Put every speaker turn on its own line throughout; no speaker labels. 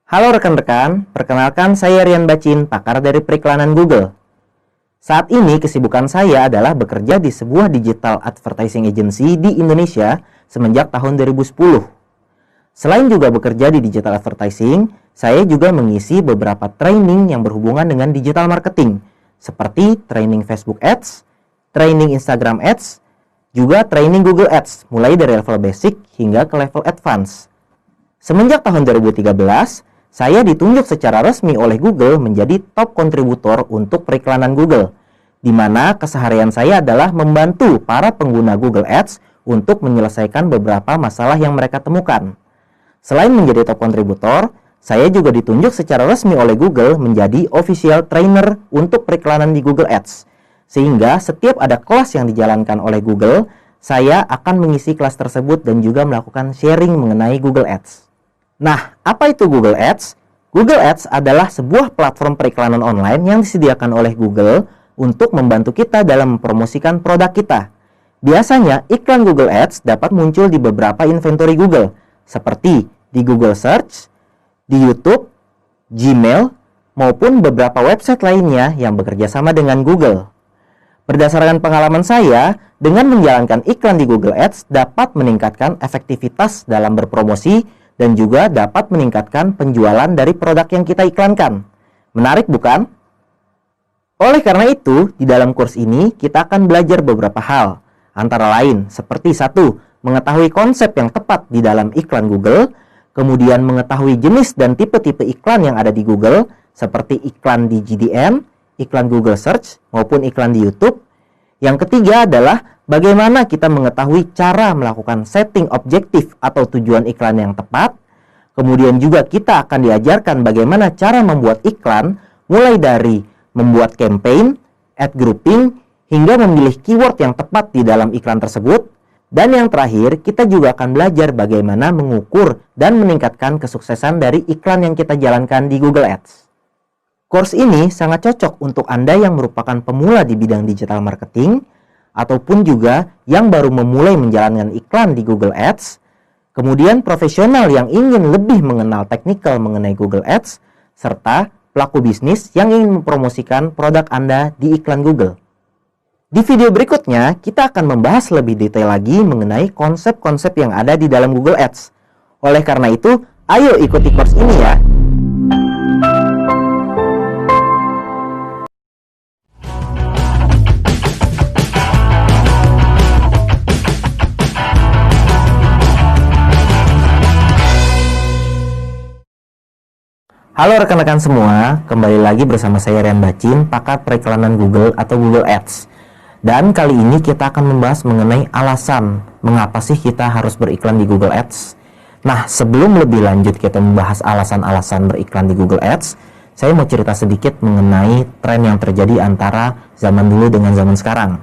Halo rekan-rekan, perkenalkan saya Rian Bacin, pakar dari periklanan Google. Saat ini kesibukan saya adalah bekerja di sebuah digital advertising agency di Indonesia semenjak tahun 2010. Selain juga bekerja di digital advertising, saya juga mengisi beberapa training yang berhubungan dengan digital marketing, seperti training Facebook Ads, training Instagram Ads, juga training Google Ads, mulai dari level basic hingga ke level advance. Semenjak tahun 2013, saya ditunjuk secara resmi oleh Google menjadi top kontributor untuk periklanan Google, di mana keseharian saya adalah membantu para pengguna Google Ads untuk menyelesaikan beberapa masalah yang mereka temukan. Selain menjadi top kontributor, saya juga ditunjuk secara resmi oleh Google menjadi official trainer untuk periklanan di Google Ads, sehingga setiap ada kelas yang dijalankan oleh Google, saya akan mengisi kelas tersebut dan juga melakukan sharing mengenai Google Ads. Nah, apa itu Google Ads? Google Ads adalah sebuah platform periklanan online yang disediakan oleh Google untuk membantu kita dalam mempromosikan produk kita. Biasanya, iklan Google Ads dapat muncul di beberapa inventory Google, seperti di Google Search, di YouTube, Gmail, maupun beberapa website lainnya yang bekerja sama dengan Google. Berdasarkan pengalaman saya, dengan menjalankan iklan di Google Ads dapat meningkatkan efektivitas dalam berpromosi dan juga dapat meningkatkan penjualan dari produk yang kita iklankan. Menarik bukan? Oleh karena itu, di dalam kurs ini kita akan belajar beberapa hal, antara lain seperti 1. Mengetahui konsep yang tepat di dalam iklan Google, kemudian mengetahui jenis dan tipe-tipe iklan yang ada di Google, seperti iklan di GDN, iklan Google Search, maupun iklan di YouTube. Yang ketiga adalah bagaimana kita mengetahui cara melakukan setting objektif atau tujuan iklan yang tepat. Kemudian juga kita akan diajarkan bagaimana cara membuat iklan, mulai dari membuat campaign, ad grouping, hingga memilih keyword yang tepat di dalam iklan tersebut. Dan yang terakhir, kita juga akan belajar bagaimana mengukur dan meningkatkan kesuksesan dari iklan yang kita jalankan di Google Ads. Course ini sangat cocok untuk Anda yang merupakan pemula di bidang digital marketing, ataupun juga yang baru memulai menjalankan iklan di Google Ads, kemudian profesional yang ingin lebih mengenal teknikal mengenai Google Ads, serta pelaku bisnis yang ingin mempromosikan produk Anda di iklan Google. Di video berikutnya, kita akan membahas lebih detail lagi mengenai konsep-konsep yang ada di dalam Google Ads. Oleh karena itu, ayo ikuti course ini ya! Halo rekan-rekan semua, kembali lagi bersama saya Rian Bacin, pakar periklanan Google atau Google Ads. Dan kali ini kita akan membahas mengenai alasan mengapa sih kita harus beriklan di Google Ads. Nah, sebelum lebih lanjut kita membahas alasan-alasan beriklan di Google Ads, saya mau cerita sedikit mengenai tren yang terjadi antara zaman dulu dengan zaman sekarang.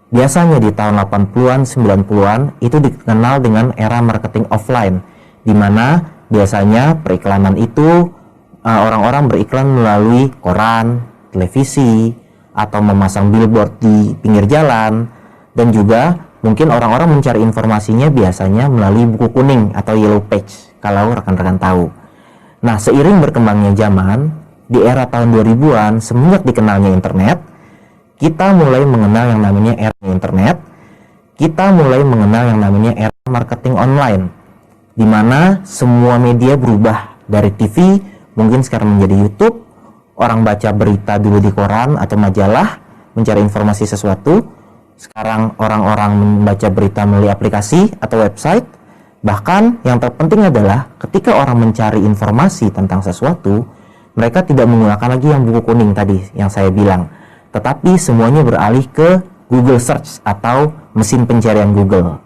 Biasanya di tahun 80-an, 90-an itu dikenal dengan era marketing offline, di mana biasanya periklanan itu orang-orang beriklan melalui koran, televisi, atau memasang billboard di pinggir jalan, dan juga mungkin orang-orang mencari informasinya biasanya melalui buku kuning atau yellow page, kalau rekan-rekan tahu. Nah, seiring berkembangnya zaman, di era tahun 2000-an, semenjak dikenalnya internet, kita mulai mengenal yang namanya era internet, kita mulai mengenal yang namanya era marketing online, di mana semua media berubah dari TV, mungkin sekarang menjadi YouTube. Orang baca berita dulu di koran atau majalah, mencari informasi sesuatu. Sekarang orang-orang membaca berita melalui aplikasi atau website. Bahkan yang terpenting adalah ketika orang mencari informasi tentang sesuatu, mereka tidak menggunakan lagi yang buku kuning tadi yang saya bilang, tetapi semuanya beralih ke Google Search atau mesin pencarian Google.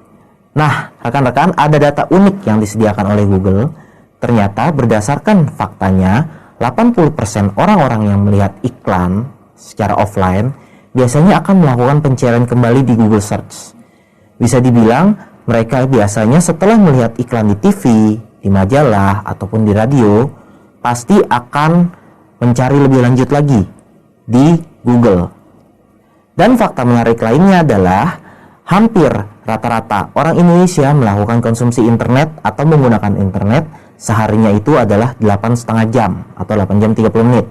Nah, rekan-rekan, ada data unik yang disediakan oleh Google. Ternyata berdasarkan faktanya, 80% orang-orang yang melihat iklan secara offline biasanya akan melakukan pencarian kembali di Google Search. Bisa dibilang mereka biasanya setelah melihat iklan di TV, di majalah, ataupun di radio, pasti akan mencari lebih lanjut lagi di Google. Dan fakta menarik lainnya adalah hampir rata-rata orang Indonesia melakukan konsumsi internet atau menggunakan internet seharinya itu adalah 8,5 jam atau 8 jam 30 menit.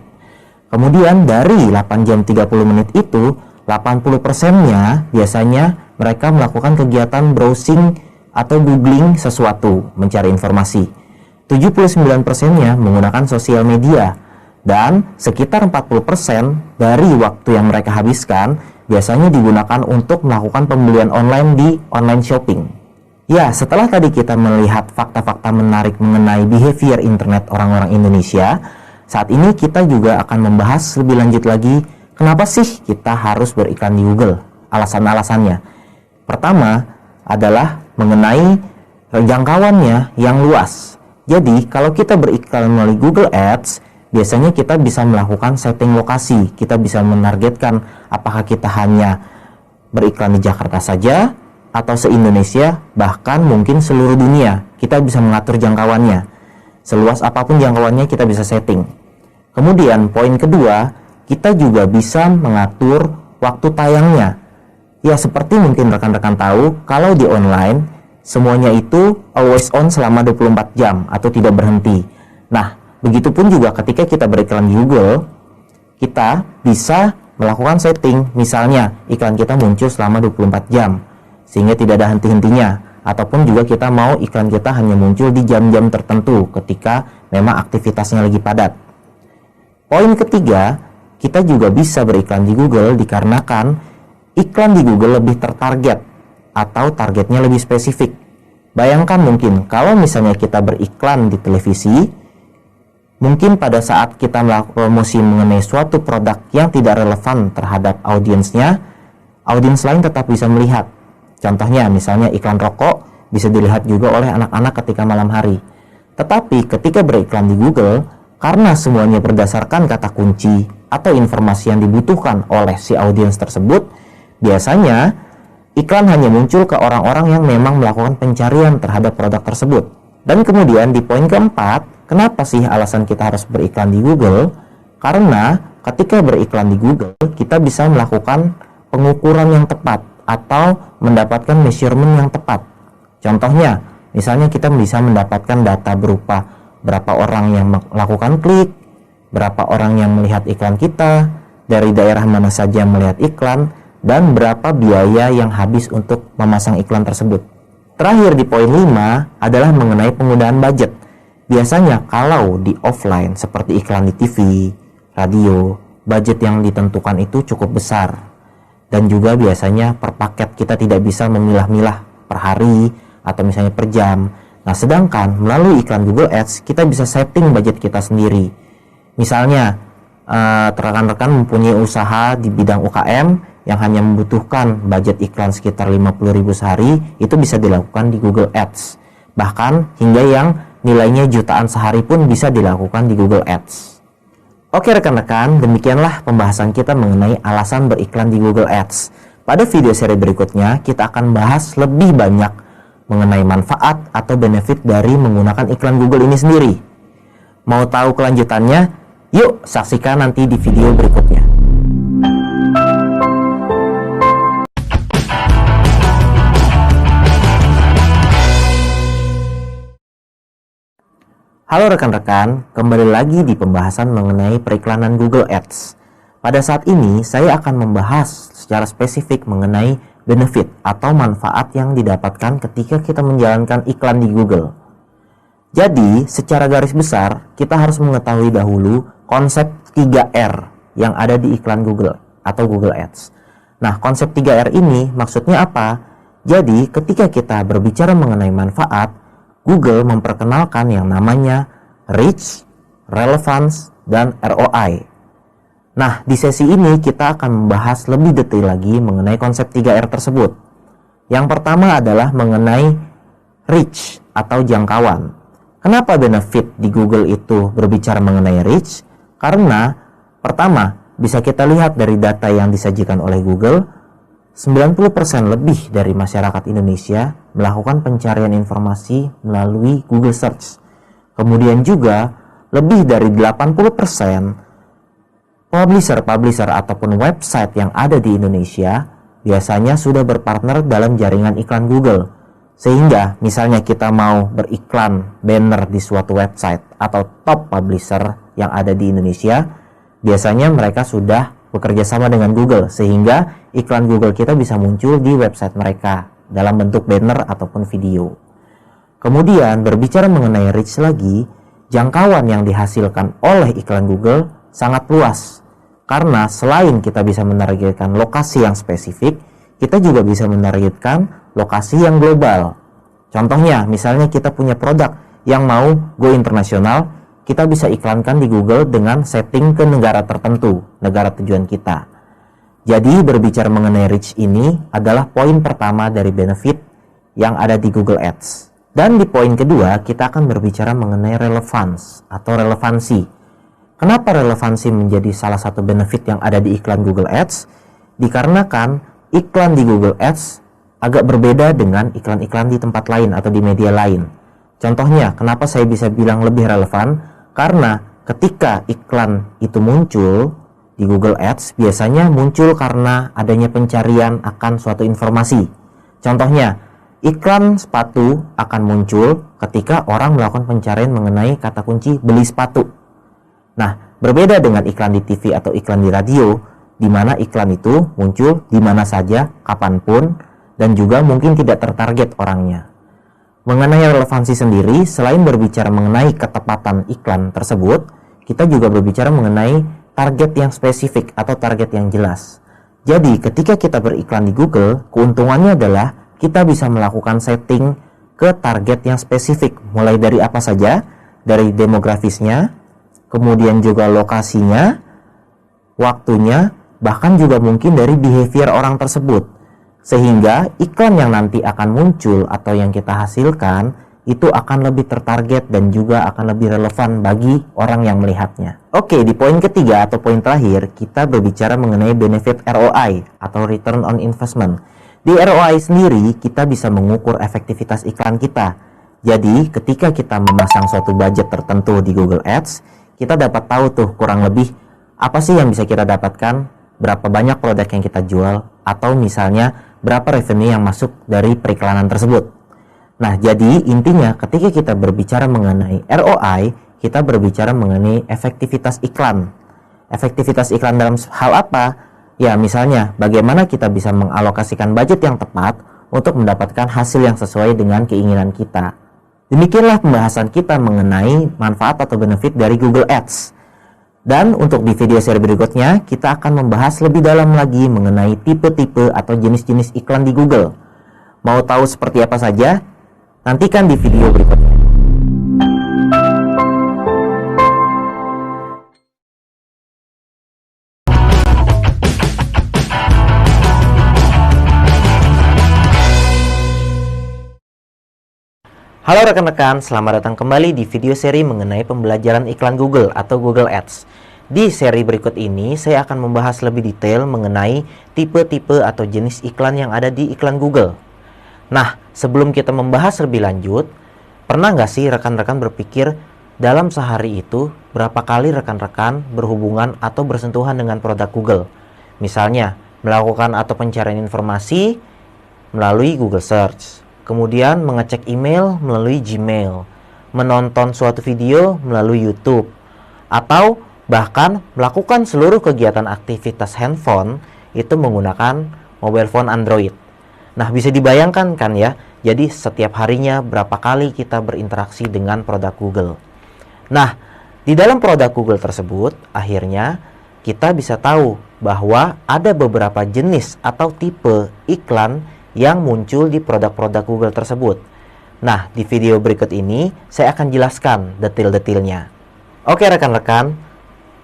Kemudian dari 8 jam 30 menit itu 80%-nya biasanya mereka melakukan kegiatan browsing atau googling sesuatu, mencari informasi. 79%-nya menggunakan sosial media, dan sekitar 40% dari waktu yang mereka habiskan biasanya digunakan untuk melakukan pembelian online di online shopping. Ya, setelah tadi kita melihat fakta-fakta menarik mengenai behavior internet orang-orang Indonesia, saat ini kita juga akan membahas lebih lanjut lagi kenapa sih kita harus beriklan di Google, alasan-alasannya. Pertama adalah mengenai jangkauannya yang luas. Jadi, kalau kita beriklan melalui Google Ads, biasanya kita bisa melakukan setting lokasi. Kita bisa menargetkan apakah kita hanya beriklan di Jakarta saja, atau se-Indonesia, bahkan mungkin seluruh dunia. Kita bisa mengatur jangkauannya. Seluas apapun jangkauannya kita bisa setting. Kemudian, poin kedua, kita juga bisa mengatur waktu tayangnya. Ya, seperti mungkin rekan-rekan tahu, kalau di online, semuanya itu always on selama 24 jam atau tidak berhenti. Nah, begitupun juga ketika kita beriklan di Google, kita bisa melakukan setting. Misalnya, iklan kita muncul selama 24 jam, sehingga tidak ada henti-hentinya. Ataupun juga kita mau iklan kita hanya muncul di jam-jam tertentu ketika memang aktivitasnya lagi padat. Poin ketiga, kita juga bisa beriklan di Google dikarenakan iklan di Google lebih tertarget atau targetnya lebih spesifik. Bayangkan mungkin kalau misalnya kita beriklan di televisi, mungkin pada saat kita melakukan promosi mengenai suatu produk yang tidak relevan terhadap audiensnya, audiens lain tetap bisa melihat. Contohnya misalnya iklan rokok bisa dilihat juga oleh anak-anak ketika malam hari. Tetapi ketika beriklan di Google, karena semuanya berdasarkan kata kunci atau informasi yang dibutuhkan oleh si audiens tersebut, biasanya iklan hanya muncul ke orang-orang yang memang melakukan pencarian terhadap produk tersebut. Dan kemudian di poin keempat, kenapa sih alasan kita harus beriklan di Google? Karena ketika beriklan di Google, kita bisa melakukan pengukuran yang tepat atau mendapatkan measurement yang tepat. Contohnya, misalnya kita bisa mendapatkan data berupa berapa orang yang melakukan klik, berapa orang yang melihat iklan kita, dari daerah mana saja melihat iklan, dan berapa biaya yang habis untuk memasang iklan tersebut. Terakhir di poin 5 adalah mengenai penggunaan budget. Biasanya kalau di offline seperti iklan di TV, radio, budget yang ditentukan itu cukup besar. Dan juga biasanya per paket kita tidak bisa memilah-milah per hari atau misalnya per jam. Nah, sedangkan melalui iklan Google Ads kita bisa setting budget kita sendiri. Misalnya rekan-rekan mempunyai usaha di bidang UKM yang hanya membutuhkan budget iklan sekitar 50.000 sehari, itu bisa dilakukan di Google Ads. Bahkan hingga yang nilainya jutaan sehari pun bisa dilakukan di Google Ads. Oke rekan-rekan, demikianlah pembahasan kita mengenai alasan beriklan di Google Ads. Pada video seri berikutnya, kita akan bahas lebih banyak mengenai manfaat atau benefit dari menggunakan iklan Google ini sendiri. Mau tahu kelanjutannya? Yuk saksikan nanti di video berikutnya. Halo rekan-rekan, kembali lagi di pembahasan mengenai periklanan Google Ads. Pada saat ini, saya akan membahas secara spesifik mengenai benefit atau manfaat yang didapatkan ketika kita menjalankan iklan di Google. Jadi, secara garis besar, kita harus mengetahui dahulu konsep 3R yang ada di iklan Google atau Google Ads. Nah, konsep 3R ini maksudnya apa? Jadi, ketika kita berbicara mengenai manfaat, Google memperkenalkan yang namanya reach, relevance, dan ROI. Nah, di sesi ini kita akan membahas lebih detail lagi mengenai konsep 3R tersebut. Yang pertama adalah mengenai reach atau jangkauan. Kenapa benefit di Google itu berbicara mengenai reach? Karena pertama, bisa kita lihat dari data yang disajikan oleh Google, 90% lebih dari masyarakat Indonesia melakukan pencarian informasi melalui Google Search. Kemudian juga lebih dari 80% publisher ataupun website yang ada di Indonesia biasanya sudah berpartner dalam jaringan iklan Google. Sehingga misalnya kita mau beriklan banner di suatu website atau top publisher yang ada di Indonesia, biasanya mereka sudah bekerja sama dengan Google, sehingga iklan Google kita bisa muncul di website mereka dalam bentuk banner ataupun video. Kemudian berbicara mengenai reach lagi, jangkauan yang dihasilkan oleh iklan Google sangat luas. Karena selain kita bisa menargetkan lokasi yang spesifik, kita juga bisa menargetkan lokasi yang global. Contohnya, misalnya kita punya produk yang mau go internasional, kita bisa iklankan di Google dengan setting ke negara tertentu, negara tujuan kita. Jadi berbicara mengenai reach ini adalah poin pertama dari benefit yang ada di Google Ads. Dan di poin kedua, kita akan berbicara mengenai relevance atau relevansi. Kenapa relevansi menjadi salah satu benefit yang ada di iklan Google Ads? Dikarenakan iklan di Google Ads agak berbeda dengan iklan-iklan di tempat lain atau di media lain. Contohnya, kenapa saya bisa bilang lebih relevan? Karena ketika iklan itu muncul di Google Ads, biasanya muncul karena adanya pencarian akan suatu informasi. Contohnya, iklan sepatu akan muncul ketika orang melakukan pencarian mengenai kata kunci beli sepatu. Nah, berbeda dengan iklan di TV atau iklan di radio, di mana iklan itu muncul di mana saja, kapanpun, dan juga mungkin tidak tertarget orangnya. Mengenai relevansi sendiri, selain berbicara mengenai ketepatan iklan tersebut, kita juga berbicara mengenai target yang spesifik atau target yang jelas. Jadi, ketika kita beriklan di Google, keuntungannya adalah kita bisa melakukan setting ke target yang spesifik, mulai dari apa saja, dari demografisnya, kemudian juga lokasinya, waktunya, bahkan juga mungkin dari behavior orang tersebut. Sehingga iklan yang nanti akan muncul atau yang kita hasilkan itu akan lebih tertarget dan juga akan lebih relevan bagi orang yang melihatnya. Oke, di poin ketiga atau poin terakhir, kita berbicara mengenai benefit ROI atau Return on Investment. Di ROI sendiri, kita bisa mengukur efektivitas iklan kita. Jadi, ketika kita memasang suatu budget tertentu di Google Ads, kita dapat tahu tuh kurang lebih apa sih yang bisa kita dapatkan, berapa banyak produk yang kita jual, atau misalnya berapa revenue yang masuk dari periklanan tersebut. Nah, jadi intinya ketika kita berbicara mengenai ROI, kita berbicara mengenai efektivitas iklan. Efektivitas iklan dalam hal apa? Ya, misalnya bagaimana kita bisa mengalokasikan budget yang tepat untuk mendapatkan hasil yang sesuai dengan keinginan kita. Demikianlah pembahasan kita mengenai manfaat atau benefit dari Google Ads. Dan untuk di video seri berikutnya, kita akan membahas lebih dalam lagi mengenai tipe-tipe atau jenis-jenis iklan di Google. Mau tahu seperti apa saja? Nantikan di video berikutnya. Halo rekan-rekan, selamat datang kembali di video seri mengenai pembelajaran iklan Google atau Google Ads. Di seri berikut ini, saya akan membahas lebih detail mengenai tipe-tipe atau jenis iklan yang ada di iklan Google. Nah, sebelum kita membahas lebih lanjut, pernah nggak sih rekan-rekan berpikir dalam sehari itu berapa kali rekan-rekan berhubungan atau bersentuhan dengan produk Google? Misalnya, melakukan atau pencarian informasi melalui Google Search. Kemudian mengecek email melalui Gmail, menonton suatu video melalui YouTube, atau bahkan melakukan seluruh kegiatan aktivitas handphone itu menggunakan mobile phone Android. Nah, bisa dibayangkan kan ya, jadi setiap harinya berapa kali kita berinteraksi dengan produk Google. Nah, di dalam produk Google tersebut, akhirnya kita bisa tahu bahwa ada beberapa jenis atau tipe iklan yang muncul di produk-produk Google tersebut. Nah, di video berikut ini saya akan jelaskan detail-detailnya. Oke rekan-rekan,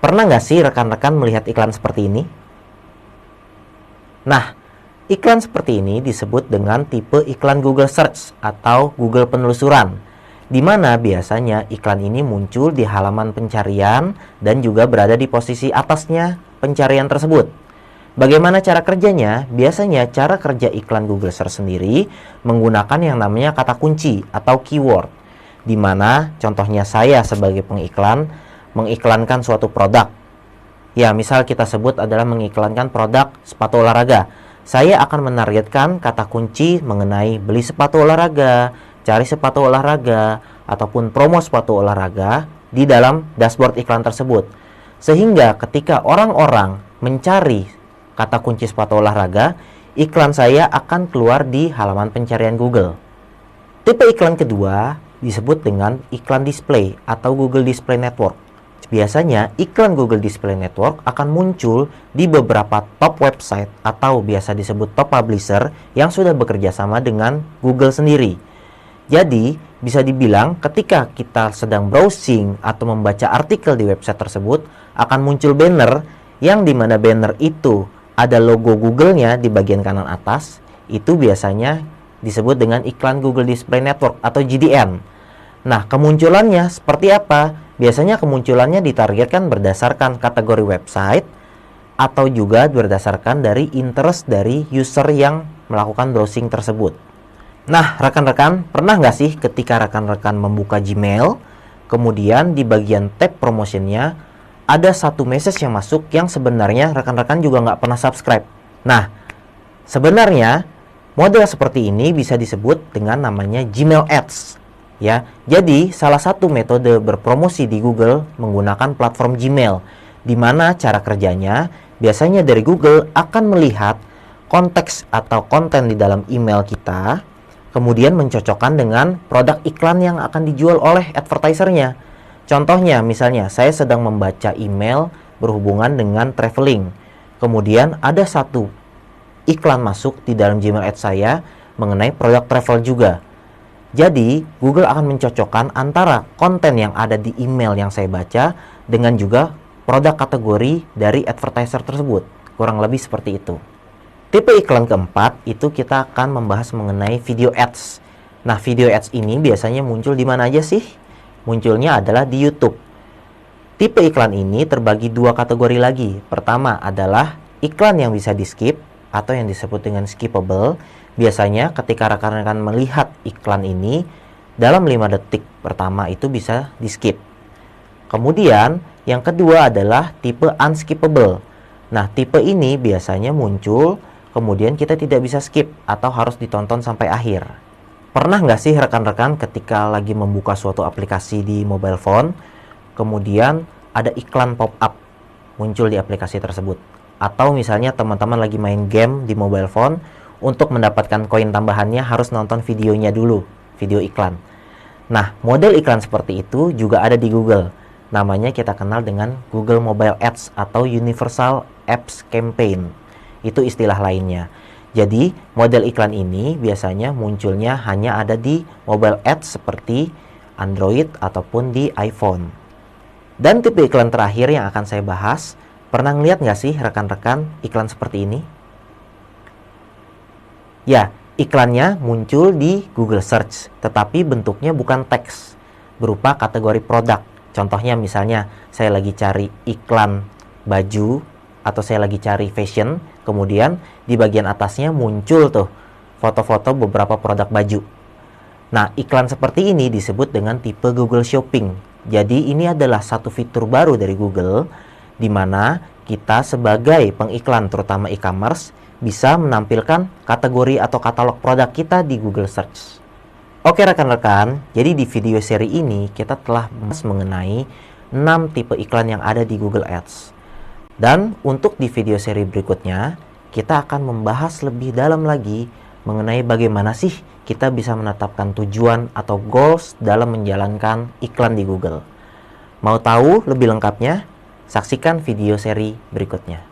pernah nggak sih rekan-rekan melihat iklan seperti ini? Nah, iklan seperti ini disebut dengan tipe iklan Google Search atau Google penelusuran, di mana biasanya iklan ini muncul di halaman pencarian dan juga berada di posisi atasnya pencarian tersebut. Bagaimana cara kerjanya? Biasanya cara kerja iklan Google Search sendiri menggunakan yang namanya kata kunci atau keyword, di mana contohnya saya sebagai pengiklan mengiklankan suatu produk. Ya, misal kita sebut adalah mengiklankan produk sepatu olahraga. saya akan menargetkan kata kunci mengenai beli sepatu olahraga, cari sepatu olahraga, ataupun promo sepatu olahraga di dalam dashboard iklan tersebut. Sehingga ketika orang-orang mencari kata kunci sepatu olahraga, iklan saya akan keluar di halaman pencarian Google. Tipe iklan kedua disebut dengan iklan display atau Google Display Network. Biasanya iklan Google Display Network akan muncul di beberapa top website atau biasa disebut top publisher yang sudah bekerja sama dengan Google sendiri. Jadi, bisa dibilang ketika kita sedang browsing atau membaca artikel di website tersebut, akan muncul banner yang dimana banner itu ada logo Google-nya di bagian kanan atas. Itu biasanya disebut dengan iklan Google Display Network atau GDN. Nah, kemunculannya seperti apa? Biasanya kemunculannya ditargetkan berdasarkan kategori website atau juga berdasarkan dari interest dari user yang melakukan browsing tersebut. Nah, rekan-rekan, pernah nggak sih ketika rekan-rekan membuka Gmail, kemudian di bagian tab promotionnya ada satu message yang masuk yang sebenarnya rekan-rekan juga nggak pernah subscribe. Nah, sebenarnya model seperti ini bisa disebut dengan namanya Gmail Ads. Ya, jadi salah satu metode berpromosi di Google menggunakan platform Gmail, di mana cara kerjanya biasanya dari Google akan melihat konteks atau konten di dalam email kita, kemudian mencocokkan dengan produk iklan yang akan dijual oleh advertisernya. Contohnya, misalnya saya sedang membaca email berhubungan dengan traveling, kemudian ada satu iklan masuk di dalam Gmail Ads saya mengenai produk travel juga. Jadi, Google akan mencocokkan antara konten yang ada di email yang saya baca dengan juga produk kategori dari advertiser tersebut. Kurang lebih seperti itu. Tipe iklan keempat itu kita akan membahas mengenai video ads. Nah, video ads ini biasanya muncul di mana aja sih? Munculnya adalah di YouTube. Tipe iklan ini terbagi dua kategori lagi. Pertama adalah iklan yang bisa di-skip atau yang disebut dengan skippable. Biasanya ketika rekan-rekan melihat iklan ini dalam 5 detik pertama itu bisa di-skip. Kemudian yang kedua adalah tipe unskippable. Nah, tipe ini biasanya muncul kemudian kita tidak bisa skip atau harus ditonton sampai akhir. Pernah nggak sih rekan-rekan ketika lagi membuka suatu aplikasi di mobile phone, kemudian ada iklan pop-up muncul di aplikasi tersebut? Atau misalnya teman-teman lagi main game di mobile phone, untuk mendapatkan koin tambahannya harus nonton videonya dulu, video iklan. Nah, model iklan seperti itu juga ada di Google. Namanya kita kenal dengan Google Mobile Ads atau Universal Apps Campaign. Itu istilah lainnya. Jadi, model iklan ini biasanya munculnya hanya ada di mobile ads seperti Android ataupun di iPhone. Dan tipe iklan terakhir yang akan saya bahas, pernah ngeliat nggak sih rekan-rekan iklan seperti ini? Ya, iklannya muncul di Google Search, tetapi bentuknya bukan teks, berupa kategori produk. Contohnya misalnya, saya lagi cari iklan baju, atau saya lagi cari fashion, kemudian di bagian atasnya muncul tuh foto-foto beberapa produk baju. Nah, iklan seperti ini disebut dengan tipe Google Shopping. Jadi ini adalah satu fitur baru dari Google, di mana kita sebagai pengiklan terutama e-commerce bisa menampilkan kategori atau katalog produk kita di Google Search. Oke rekan-rekan, jadi di video seri ini kita telah membahas mengenai 6 tipe iklan yang ada di Google Ads. Dan untuk di video seri berikutnya, kita akan membahas lebih dalam lagi mengenai bagaimana sih kita bisa menetapkan tujuan atau goals dalam menjalankan iklan di Google. Mau tahu lebih lengkapnya? Saksikan video seri berikutnya.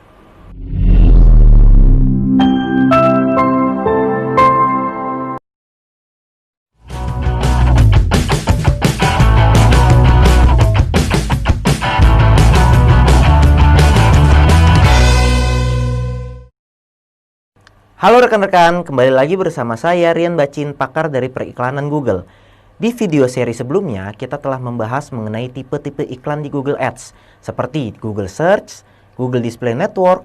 Halo rekan-rekan, kembali lagi bersama saya Rian Bacin, pakar dari periklanan Google. Di video seri sebelumnya, kita telah membahas mengenai tipe-tipe iklan di Google Ads, seperti Google Search, Google Display Network,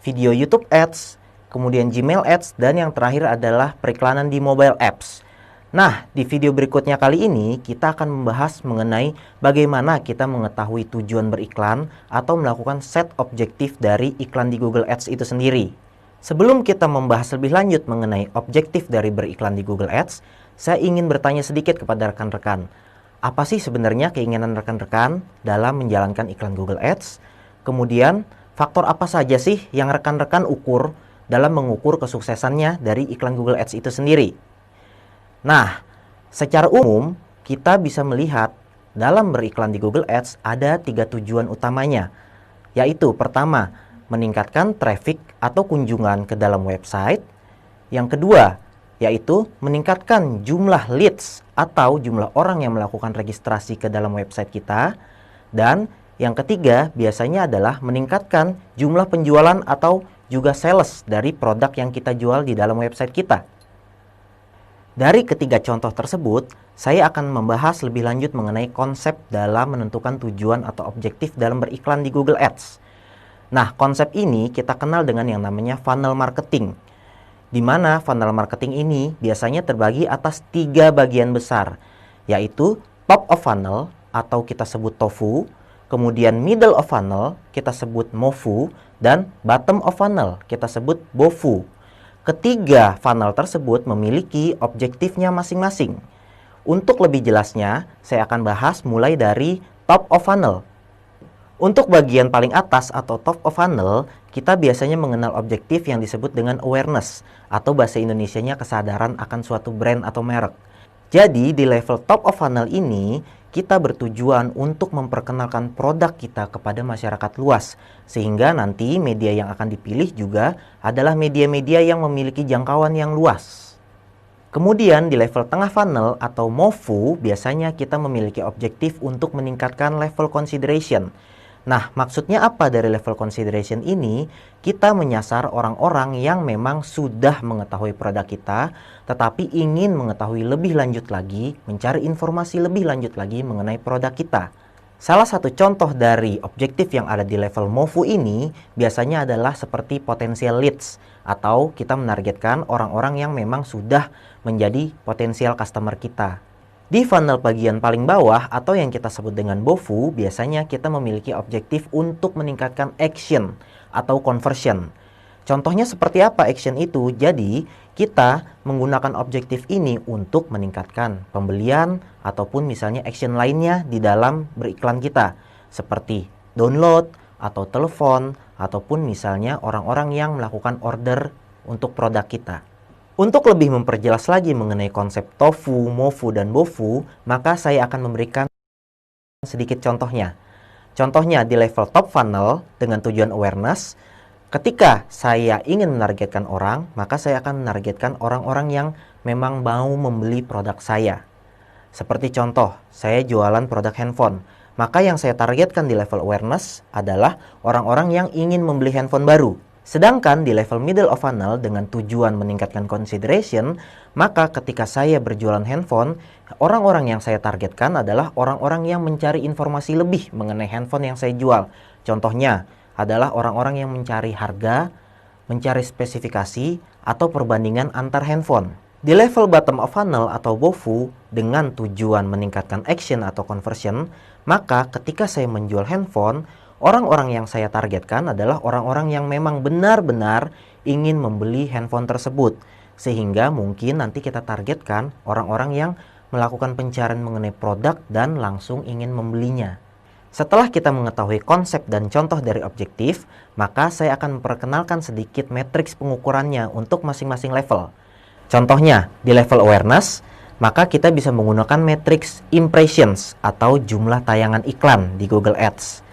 video YouTube Ads, kemudian Gmail Ads, dan yang terakhir adalah periklanan di mobile apps. Nah, di video berikutnya kali ini, kita akan membahas mengenai bagaimana kita mengetahui tujuan beriklan atau melakukan set objektif dari iklan di Google Ads itu sendiri. Sebelum kita membahas lebih lanjut mengenai objektif dari beriklan di Google Ads, saya ingin bertanya sedikit kepada rekan-rekan. Apa sih sebenarnya keinginan rekan-rekan dalam menjalankan iklan Google Ads? Kemudian, faktor apa saja sih yang rekan-rekan ukur dalam mengukur kesuksesannya dari iklan Google Ads itu sendiri? Nah, secara umum, kita bisa melihat dalam beriklan di Google Ads ada 3 tujuan utamanya, yaitu pertama, meningkatkan traffic atau kunjungan ke dalam website. Yang kedua, yaitu meningkatkan jumlah leads atau jumlah orang yang melakukan registrasi ke dalam website kita. Dan yang ketiga, biasanya adalah meningkatkan jumlah penjualan atau juga sales dari produk yang kita jual di dalam website kita. Dari ketiga contoh tersebut, saya akan membahas lebih lanjut mengenai konsep dalam menentukan tujuan atau objektif dalam beriklan di Google Ads. Nah, konsep ini kita kenal dengan yang namanya funnel marketing, di mana funnel marketing ini biasanya terbagi atas 3 bagian besar, yaitu top of funnel atau kita sebut TOFU, kemudian middle of funnel kita sebut MOFU, dan bottom of funnel kita sebut BOFU. Ketiga funnel tersebut memiliki objektifnya masing-masing. Untuk lebih jelasnya, saya akan bahas mulai dari top of funnel. Untuk bagian paling atas atau top of funnel, kita biasanya mengenal objektif yang disebut dengan awareness, atau bahasa Indonesianya kesadaran akan suatu brand atau merek. Jadi di level top of funnel ini, kita bertujuan untuk memperkenalkan produk kita kepada masyarakat luas, sehingga nanti media yang akan dipilih juga adalah media-media yang memiliki jangkauan yang luas. Kemudian di level tengah funnel atau MOFU, biasanya kita memiliki objektif untuk meningkatkan level consideration. Nah, maksudnya apa dari level consideration ini? Kita menyasar orang-orang yang memang sudah mengetahui produk kita, tetapi ingin mengetahui lebih lanjut lagi, mencari informasi lebih lanjut lagi mengenai produk kita. Salah satu contoh dari objektif yang ada di level MOFU ini biasanya adalah seperti potensial leads, atau kita menargetkan orang-orang yang memang sudah menjadi potensial customer kita. Di funnel bagian paling bawah atau yang kita sebut dengan BOFU, biasanya kita memiliki objektif untuk meningkatkan action atau conversion. Contohnya seperti apa action itu? Jadi, kita menggunakan objektif ini untuk meningkatkan pembelian ataupun misalnya action lainnya di dalam beriklan kita. Seperti download atau telepon ataupun misalnya orang-orang yang melakukan order untuk produk kita. Untuk lebih memperjelas lagi mengenai konsep TOFU, MOFU, dan BOFU, maka saya akan memberikan sedikit contohnya. Contohnya di level top funnel dengan tujuan awareness, ketika saya ingin menargetkan orang, maka saya akan menargetkan orang-orang yang memang mau membeli produk saya. Seperti contoh, saya jualan produk handphone, maka yang saya targetkan di level awareness adalah orang-orang yang ingin membeli handphone baru. Sedangkan di level middle of funnel dengan tujuan meningkatkan consideration, maka ketika saya berjualan handphone, orang-orang yang saya targetkan adalah orang-orang yang mencari informasi lebih mengenai handphone yang saya jual. Contohnya adalah orang-orang yang mencari harga, mencari spesifikasi, atau perbandingan antar handphone. Di level bottom of funnel atau BOFU dengan tujuan meningkatkan action atau conversion, maka ketika saya menjual handphone, orang-orang yang saya targetkan adalah orang-orang yang memang benar-benar ingin membeli handphone tersebut. Sehingga mungkin nanti kita targetkan orang-orang yang melakukan pencarian mengenai produk dan langsung ingin membelinya. Setelah kita mengetahui konsep dan contoh dari objektif, maka saya akan memperkenalkan sedikit matriks pengukurannya untuk masing-masing level. Contohnya, di level awareness, maka kita bisa menggunakan matriks impressions atau jumlah tayangan iklan di Google Ads.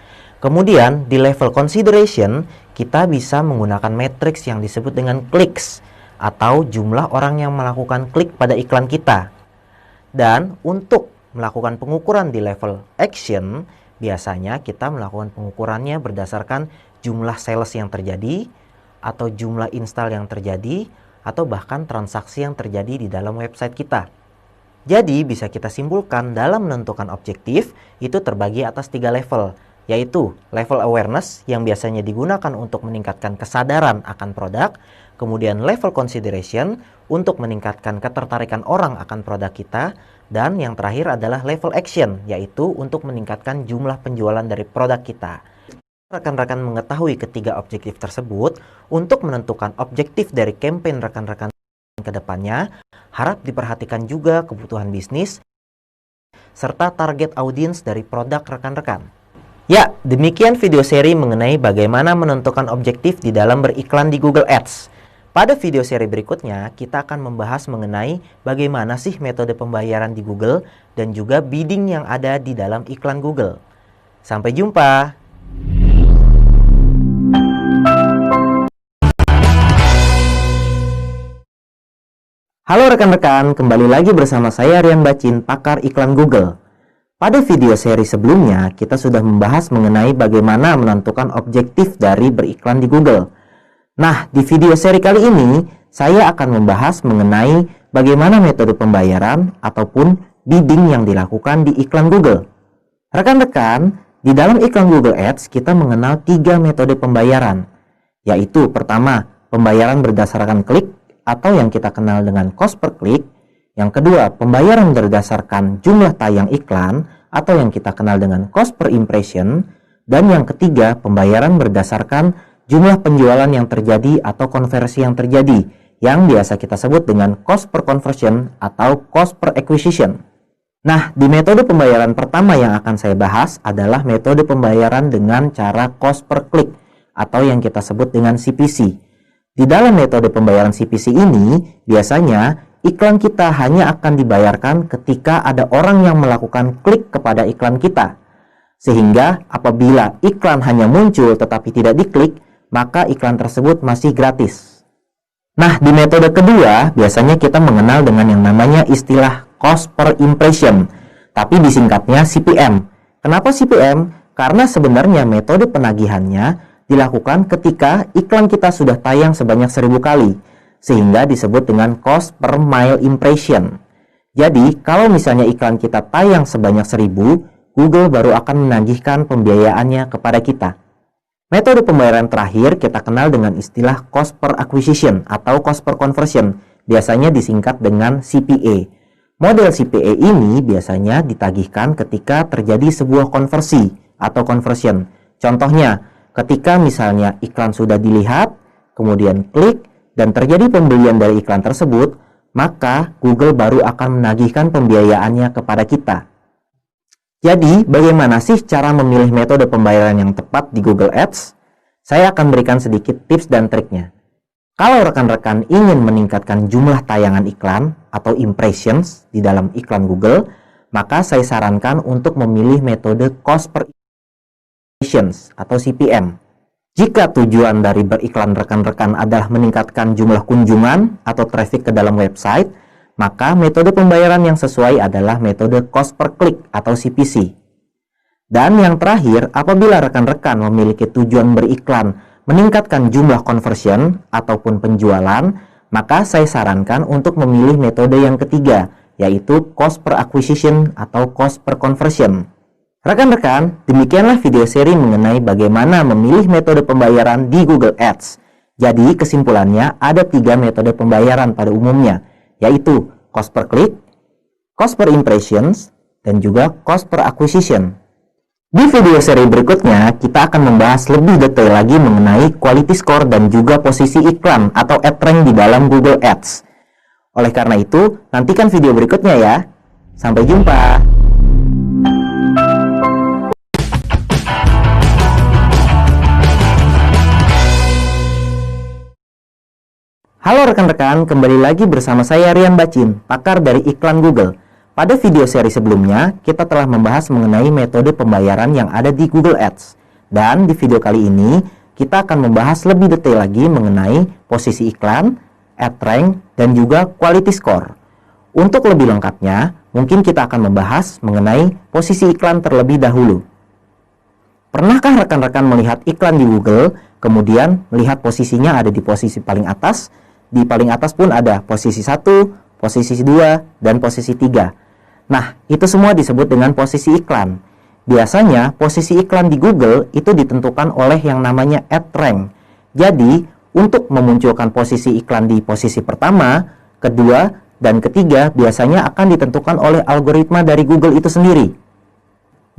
Kemudian di level consideration, kita bisa menggunakan matriks yang disebut dengan clicks atau jumlah orang yang melakukan klik pada iklan kita. Dan untuk melakukan pengukuran di level action, biasanya kita melakukan pengukurannya berdasarkan jumlah sales yang terjadi, atau jumlah install yang terjadi, atau bahkan transaksi yang terjadi di dalam website kita. Jadi bisa kita simpulkan dalam menentukan objektif itu terbagi atas 3 level, yaitu level awareness yang biasanya digunakan untuk meningkatkan kesadaran akan produk, kemudian level consideration untuk meningkatkan ketertarikan orang akan produk kita, dan yang terakhir adalah level action, yaitu untuk meningkatkan jumlah penjualan dari produk kita. Rekan-rekan mengetahui ketiga objektif tersebut, untuk menentukan objektif dari campaign rekan-rekan ke depannya, harap diperhatikan juga kebutuhan bisnis serta target audiens dari produk rekan-rekan. Ya, demikian video seri mengenai bagaimana menentukan objektif di dalam beriklan di Google Ads. Pada video seri berikutnya, kita akan membahas mengenai bagaimana sih metode pembayaran di Google dan juga bidding yang ada di dalam iklan Google. Sampai jumpa! Halo rekan-rekan, kembali lagi bersama saya Rian Bacin, pakar iklan Google. Pada video seri sebelumnya, kita sudah membahas mengenai bagaimana menentukan objektif dari beriklan di Google. Nah, di video seri kali ini, saya akan membahas mengenai bagaimana metode pembayaran ataupun bidding yang dilakukan di iklan Google. Rekan-rekan, di dalam iklan Google Ads, kita mengenal 3 metode pembayaran, yaitu pertama, pembayaran berdasarkan klik, atau yang kita kenal dengan cost per click. Yang kedua, pembayaran berdasarkan jumlah tayang iklan atau yang kita kenal dengan cost per impression. Dan yang ketiga, pembayaran berdasarkan jumlah penjualan yang terjadi atau konversi yang terjadi, yang biasa kita sebut dengan cost per conversion atau cost per acquisition. Nah, di metode pembayaran pertama yang akan saya bahas adalah metode pembayaran dengan cara cost per click atau yang kita sebut dengan CPC. Di dalam metode pembayaran CPC ini, biasanya iklan kita hanya akan dibayarkan ketika ada orang yang melakukan klik kepada iklan kita. Sehingga apabila iklan hanya muncul tetapi tidak diklik, maka iklan tersebut masih gratis. Nah, di metode kedua, biasanya kita mengenal dengan yang namanya istilah cost per impression, tapi disingkatnya CPM. Kenapa CPM? Karena sebenarnya metode penagihannya dilakukan ketika iklan kita sudah tayang sebanyak 1000 kali, sehingga disebut dengan cost per mile impression. Jadi, kalau misalnya iklan kita tayang sebanyak 1000, Google baru akan menagihkan pembiayaannya kepada kita. Metode pembayaran terakhir kita kenal dengan istilah cost per acquisition atau cost per conversion, biasanya disingkat dengan CPA. Model CPA ini biasanya ditagihkan ketika terjadi sebuah konversi atau conversion. Contohnya, ketika misalnya iklan sudah dilihat, kemudian klik, dan terjadi pembelian dari iklan tersebut, maka Google baru akan menagihkan pembiayaannya kepada kita. Jadi, bagaimana sih cara memilih metode pembayaran yang tepat di Google Ads? Saya akan berikan sedikit tips dan triknya. Kalau rekan-rekan ingin meningkatkan jumlah tayangan iklan atau impressions di dalam iklan Google, maka saya sarankan untuk memilih metode cost per atau CPM. Jika tujuan dari beriklan rekan-rekan adalah meningkatkan jumlah kunjungan atau traffic ke dalam website, maka metode pembayaran yang sesuai adalah metode cost per click atau CPC. Dan yang terakhir, apabila rekan-rekan memiliki tujuan beriklan meningkatkan jumlah conversion ataupun penjualan, maka saya sarankan untuk memilih metode yang ketiga, yaitu cost per acquisition atau cost per conversion. Rekan-rekan, demikianlah video seri mengenai bagaimana memilih metode pembayaran di Google Ads. Jadi kesimpulannya ada 3 metode pembayaran pada umumnya, yaitu cost per click, cost per impressions, dan juga cost per acquisition. Di video seri berikutnya, kita akan membahas lebih detail lagi mengenai quality score dan juga posisi iklan atau ad rank di dalam Google Ads. Oleh karena itu, nantikan video berikutnya ya. Sampai jumpa! Halo rekan-rekan, kembali lagi bersama saya Rian Bacin, pakar dari iklan Google. Pada video seri sebelumnya, kita telah membahas mengenai metode pembayaran yang ada di Google Ads. Dan di video kali ini, kita akan membahas lebih detail lagi mengenai posisi iklan, ad rank, dan juga quality score. Untuk lebih lengkapnya, mungkin kita akan membahas mengenai posisi iklan terlebih dahulu. Pernahkah rekan-rekan melihat iklan di Google, kemudian melihat posisinya ada di posisi paling atas? Di paling atas pun ada posisi 1, posisi 2, dan posisi 3. Nah, itu semua disebut dengan posisi iklan. Biasanya, posisi iklan di Google itu ditentukan oleh yang namanya ad rank. Jadi, untuk memunculkan posisi iklan di posisi pertama, kedua, dan ketiga biasanya akan ditentukan oleh algoritma dari Google itu sendiri.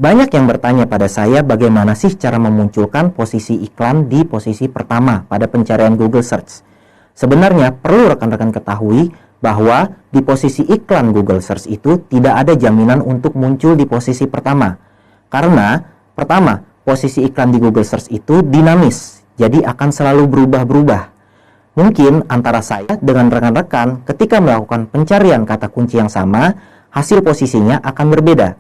Banyak yang bertanya pada saya bagaimana sih cara memunculkan posisi iklan di posisi pertama pada pencarian Google Search. Sebenarnya perlu rekan-rekan ketahui bahwa di posisi iklan Google Search itu tidak ada jaminan untuk muncul di posisi pertama. Karena pertama, posisi iklan di Google Search itu dinamis, jadi akan selalu berubah-berubah. Mungkin antara saya dengan rekan-rekan ketika melakukan pencarian kata kunci yang sama, hasil posisinya akan berbeda.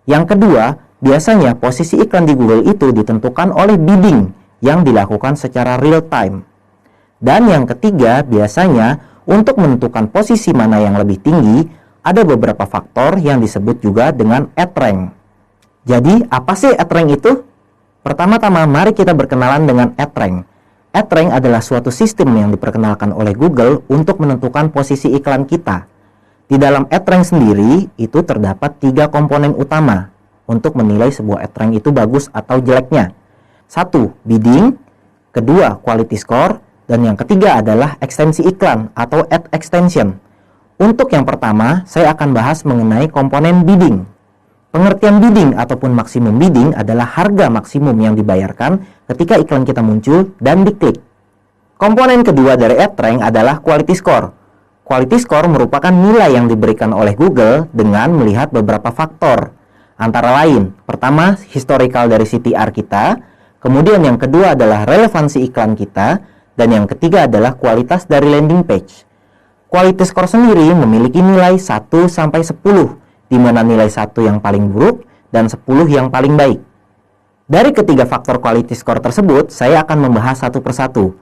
Yang kedua, biasanya posisi iklan di Google itu ditentukan oleh bidding yang dilakukan secara real time. Dan yang ketiga, biasanya untuk menentukan posisi mana yang lebih tinggi, ada beberapa faktor yang disebut juga dengan ad rank. Jadi, apa sih ad rank itu? Pertama-tama, mari kita berkenalan dengan ad rank. Ad rank adalah suatu sistem yang diperkenalkan oleh Google untuk menentukan posisi iklan kita. Di dalam ad rank sendiri, itu terdapat 3 komponen utama untuk menilai sebuah ad rank itu bagus atau jeleknya. 1. Bidding, kedua, quality score, dan yang ketiga adalah ekstensi iklan atau ad extension. Untuk yang pertama, saya akan bahas mengenai komponen bidding. Pengertian bidding ataupun maksimum bidding adalah harga maksimum yang dibayarkan ketika iklan kita muncul dan diklik. Komponen kedua dari ad rank adalah quality score. Quality score merupakan nilai yang diberikan oleh Google dengan melihat beberapa faktor. Antara lain, pertama, historical dari CTR kita, kemudian yang kedua adalah relevansi iklan kita, dan yang ketiga adalah kualitas dari landing page. Quality score sendiri memiliki nilai 1-10, di mana nilai 1 yang paling buruk dan 10 yang paling baik. Dari ketiga faktor quality score tersebut, saya akan membahas satu persatu,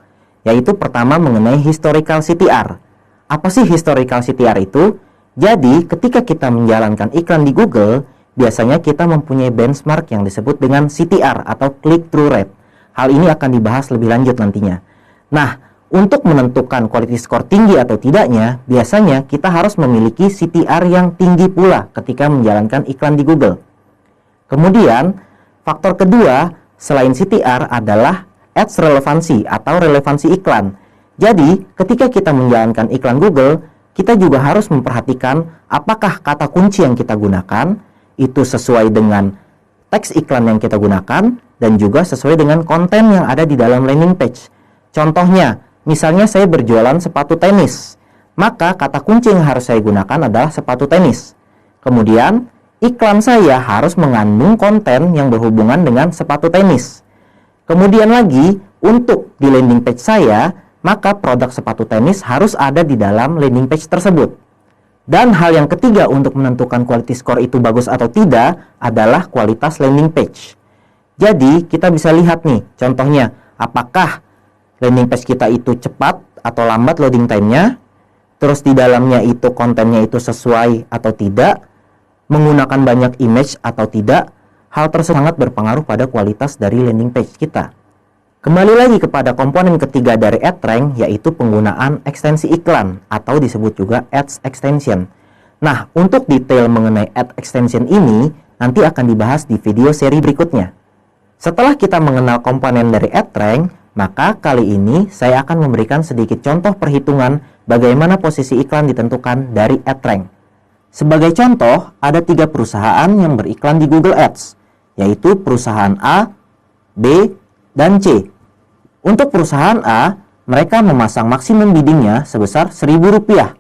yaitu pertama mengenai historical CTR. Apa sih historical CTR itu? Jadi, ketika kita menjalankan iklan di Google, biasanya kita mempunyai benchmark yang disebut dengan CTR atau click-through rate. Hal ini akan dibahas lebih lanjut nantinya. Nah, untuk menentukan quality score tinggi atau tidaknya, biasanya kita harus memiliki CTR yang tinggi pula ketika menjalankan iklan di Google. Kemudian, faktor kedua selain CTR adalah ads relevansi atau relevansi iklan. Jadi, ketika kita menjalankan iklan Google, kita juga harus memperhatikan apakah kata kunci yang kita gunakan itu sesuai dengan teks iklan yang kita gunakan dan juga sesuai dengan konten yang ada di dalam landing page. Contohnya, misalnya saya berjualan sepatu tenis, maka kata kunci yang harus saya gunakan adalah sepatu tenis. Kemudian, iklan saya harus mengandung konten yang berhubungan dengan sepatu tenis. Kemudian lagi, untuk di landing page saya, maka produk sepatu tenis harus ada di dalam landing page tersebut. Dan hal yang ketiga untuk menentukan quality score itu bagus atau tidak adalah kualitas landing page. Jadi, kita bisa lihat nih, contohnya, apakah landing page kita itu cepat atau lambat loading time-nya, terus di dalamnya itu kontennya itu sesuai atau tidak, menggunakan banyak image atau tidak. Hal tersebut sangat berpengaruh pada kualitas dari landing page kita. Kembali lagi kepada komponen ketiga dari ad rank, yaitu penggunaan ekstensi iklan atau disebut juga ads extension. Nah, untuk detail mengenai ad extension ini nanti akan dibahas di video seri berikutnya. Setelah kita mengenal komponen dari ad rank, maka kali ini saya akan memberikan sedikit contoh perhitungan bagaimana posisi iklan ditentukan dari ad rank. Sebagai contoh, ada 3 perusahaan yang beriklan di Google Ads, yaitu perusahaan A, B, dan C. Untuk perusahaan A, mereka memasang maksimum biddingnya sebesar Rp1.000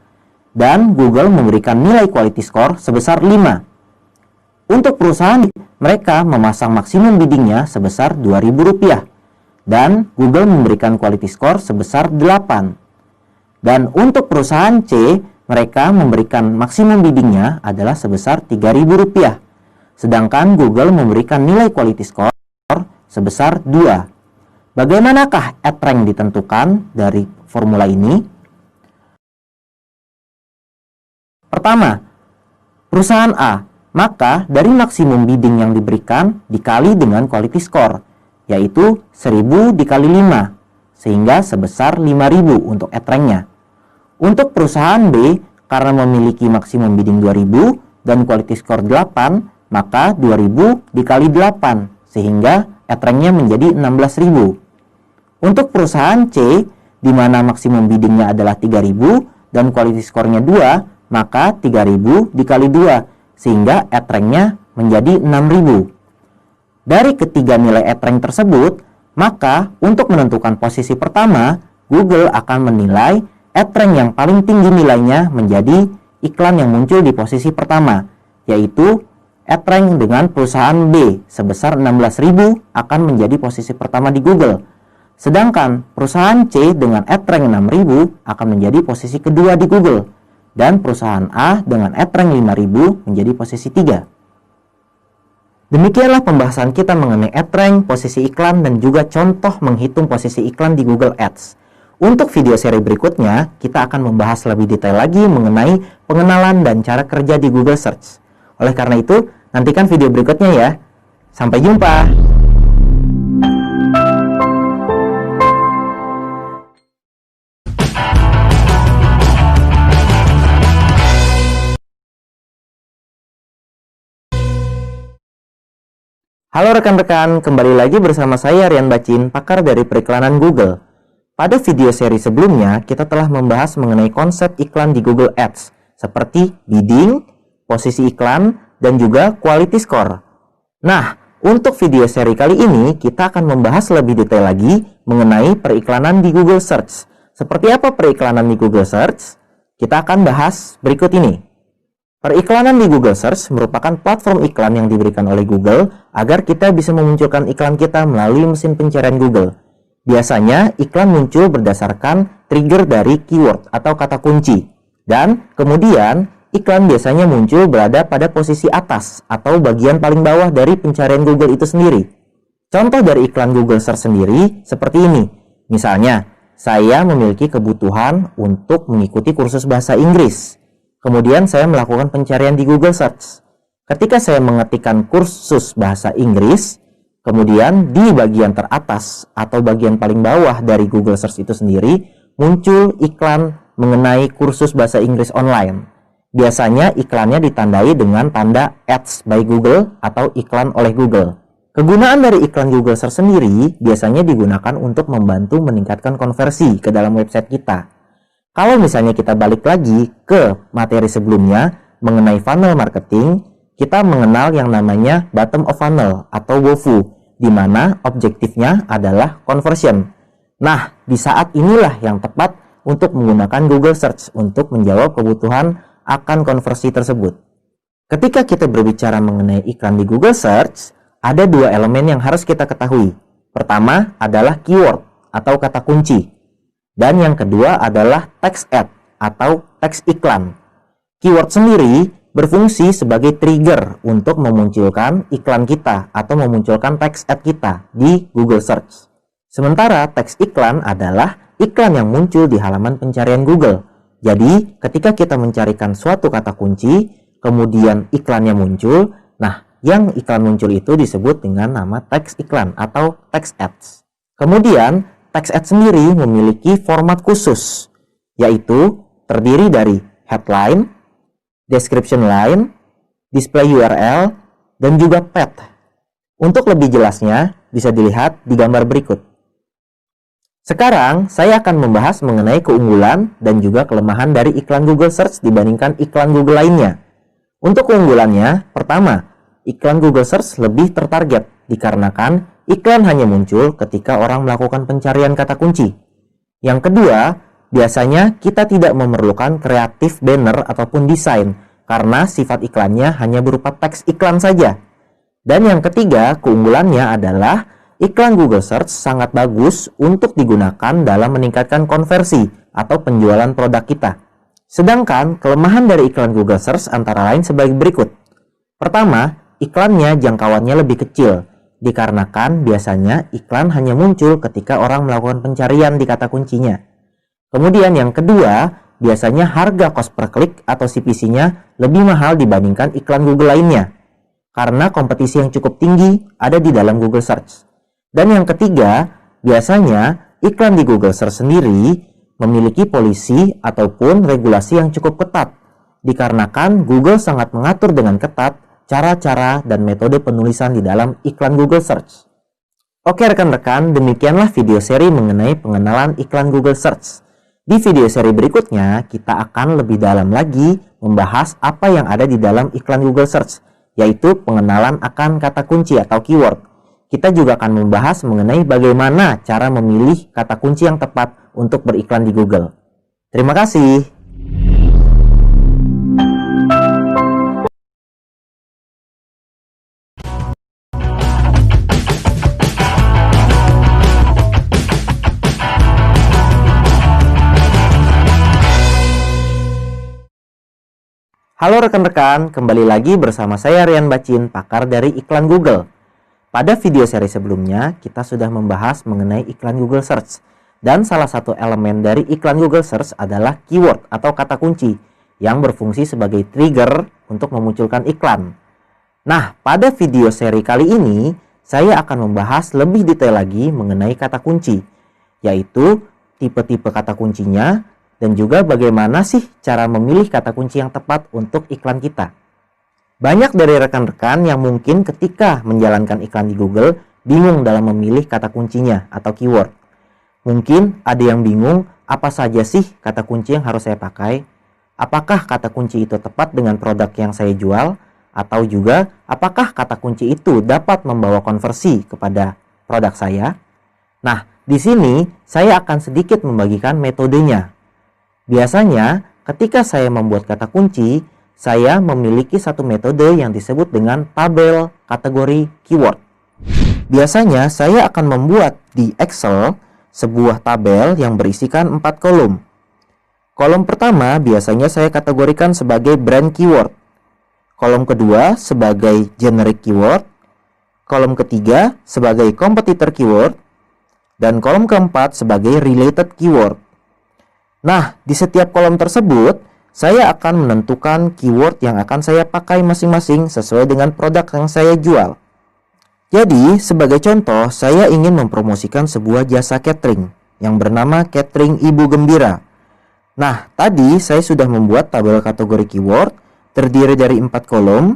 dan Google memberikan nilai quality score sebesar 5. Untuk perusahaan B, mereka memasang maksimum biddingnya sebesar Rp2.000 dan Google memberikan quality score sebesar 8. Dan untuk perusahaan C, mereka memberikan maksimum biddingnya adalah sebesar Rp3.000, sedangkan Google memberikan nilai quality score sebesar 2. Bagaimanakah ad rank ditentukan dari formula ini? Pertama, perusahaan A, maka dari maksimum bidding yang diberikan dikali dengan quality score, yaitu 1000 dikali 5, sehingga sebesar 5000 untuk ad rank-nya. Untuk perusahaan B, karena memiliki maksimum bidding 2000 dan quality score 8, maka 2000 dikali 8, sehingga ad rank-nya menjadi 16000. Untuk perusahaan C, di mana maksimum biddingnya adalah 3000 dan quality score-nya 2, maka 3000 dikali 2, sehingga ad rank-nya menjadi 6.000. Dari ketiga nilai ad-rank tersebut, maka untuk menentukan posisi pertama, Google akan menilai ad-rank yang paling tinggi nilainya menjadi iklan yang muncul di posisi pertama, yaitu ad-rank dengan perusahaan B sebesar 16.000 akan menjadi posisi pertama di Google. Sedangkan perusahaan C dengan ad-rank 6.000 akan menjadi posisi kedua di Google. Dan perusahaan A dengan ad-rank 5.000 menjadi posisi 3. Demikianlah pembahasan kita mengenai ad-rank, posisi iklan, dan juga contoh menghitung posisi iklan di Google Ads. Untuk video seri berikutnya, kita akan membahas lebih detail lagi mengenai pengenalan dan cara kerja di Google Search. Oleh karena itu, nantikan video berikutnya ya. Sampai jumpa! Halo rekan-rekan, kembali lagi bersama saya Rian Bacin, pakar dari periklanan Google. Pada video seri sebelumnya, kita telah membahas mengenai konsep iklan di Google Ads, seperti bidding, posisi iklan, dan juga quality score. Nah, untuk video seri kali ini, kita akan membahas lebih detail lagi mengenai periklanan di Google Search. Seperti apa periklanan di Google Search? Kita akan bahas berikut ini. Periklanan di Google Search merupakan platform iklan yang diberikan oleh Google agar kita bisa memunculkan iklan kita melalui mesin pencarian Google. Biasanya, iklan muncul berdasarkan trigger dari keyword atau kata kunci. Dan kemudian, iklan biasanya muncul berada pada posisi atas atau bagian paling bawah dari pencarian Google itu sendiri. Contoh dari iklan Google Search sendiri seperti ini. Misalnya, saya memiliki kebutuhan untuk mengikuti kursus bahasa Inggris. Kemudian saya melakukan pencarian di Google Search. Ketika saya mengetikkan kursus bahasa Inggris, kemudian di bagian teratas atau bagian paling bawah dari Google Search itu sendiri, muncul iklan mengenai kursus bahasa Inggris online. Biasanya iklannya ditandai dengan tanda Ads by Google atau iklan oleh Google. Kegunaan dari iklan Google Search sendiri biasanya digunakan untuk membantu meningkatkan konversi ke dalam website kita. Kalau misalnya kita balik lagi ke materi sebelumnya mengenai funnel marketing, kita mengenal yang namanya bottom of funnel atau WOFU, di mana objektifnya adalah conversion. Nah, di saat inilah yang tepat untuk menggunakan Google Search untuk menjawab kebutuhan akan konversi tersebut. Ketika kita berbicara mengenai iklan di Google Search, ada dua elemen yang harus kita ketahui. Pertama adalah keyword atau kata kunci. Dan yang kedua adalah text ad atau teks iklan. Keyword sendiri berfungsi sebagai trigger untuk memunculkan iklan kita atau memunculkan teks ad kita di Google Search. Sementara teks iklan adalah iklan yang muncul di halaman pencarian Google. Jadi, ketika kita mencarikan suatu kata kunci, kemudian iklannya muncul, nah, yang iklan muncul itu disebut dengan nama teks iklan atau text ads. Kemudian, text ad sendiri memiliki format khusus, yaitu terdiri dari headline, description line, display URL, dan juga path. Untuk lebih jelasnya, bisa dilihat di gambar berikut. Sekarang, saya akan membahas mengenai keunggulan dan juga kelemahan dari iklan Google Search dibandingkan iklan Google lainnya. Untuk keunggulannya, pertama, iklan Google Search lebih tertarget dikarenakan iklan hanya muncul ketika orang melakukan pencarian kata kunci. Yang kedua, biasanya kita tidak memerlukan kreatif banner ataupun desain karena sifat iklannya hanya berupa teks iklan saja. Dan yang ketiga, keunggulannya adalah iklan Google Search sangat bagus untuk digunakan dalam meningkatkan konversi atau penjualan produk kita. Sedangkan kelemahan dari iklan Google Search antara lain sebagai berikut. Pertama, iklannya jangkauannya lebih kecil. Dikarenakan biasanya iklan hanya muncul ketika orang melakukan pencarian di kata kuncinya. Kemudian yang kedua, biasanya harga cost per klik atau CPC-nya lebih mahal dibandingkan iklan Google lainnya. Karena kompetisi yang cukup tinggi ada di dalam Google Search. Dan yang ketiga, biasanya iklan di Google Search sendiri memiliki polisi ataupun regulasi yang cukup ketat. Dikarenakan Google sangat mengatur dengan ketat cara-cara dan metode penulisan di dalam iklan Google Search. Oke rekan-rekan, demikianlah video seri mengenai pengenalan iklan Google Search. Di video seri berikutnya, kita akan lebih dalam lagi membahas apa yang ada di dalam iklan Google Search, yaitu pengenalan akan kata kunci atau keyword. Kita juga akan membahas mengenai bagaimana cara memilih kata kunci yang tepat untuk beriklan di Google. Terima kasih. Halo rekan-rekan, kembali lagi bersama saya Rian Bacin, pakar dari iklan Google. Pada video seri sebelumnya, kita sudah membahas mengenai iklan Google Search. Dan salah satu elemen dari iklan Google Search adalah keyword atau kata kunci yang berfungsi sebagai trigger untuk memunculkan iklan. Nah, pada video seri kali ini, saya akan membahas lebih detail lagi mengenai kata kunci, yaitu tipe-tipe kata kuncinya, dan juga bagaimana sih cara memilih kata kunci yang tepat untuk iklan kita. Banyak dari rekan-rekan yang mungkin ketika menjalankan iklan di Google bingung dalam memilih kata kuncinya atau keyword. Mungkin ada yang bingung apa saja sih kata kunci yang harus saya pakai, apakah kata kunci itu tepat dengan produk yang saya jual, atau juga apakah kata kunci itu dapat membawa konversi kepada produk saya. Nah, di sini saya akan sedikit membagikan metodenya. Biasanya, ketika saya membuat kata kunci, saya memiliki satu metode yang disebut dengan tabel kategori keyword. Biasanya, saya akan membuat di Excel sebuah tabel yang berisikan 4 kolom. Kolom pertama biasanya saya kategorikan sebagai brand keyword. Kolom kedua sebagai generic keyword. Kolom ketiga sebagai competitor keyword. Dan kolom keempat sebagai related keyword. Nah, di setiap kolom tersebut, saya akan menentukan keyword yang akan saya pakai masing-masing sesuai dengan produk yang saya jual. Jadi, sebagai contoh, saya ingin mempromosikan sebuah jasa catering yang bernama Catering Ibu Gembira. Nah, tadi saya sudah membuat tabel kategori keyword terdiri dari 4 kolom.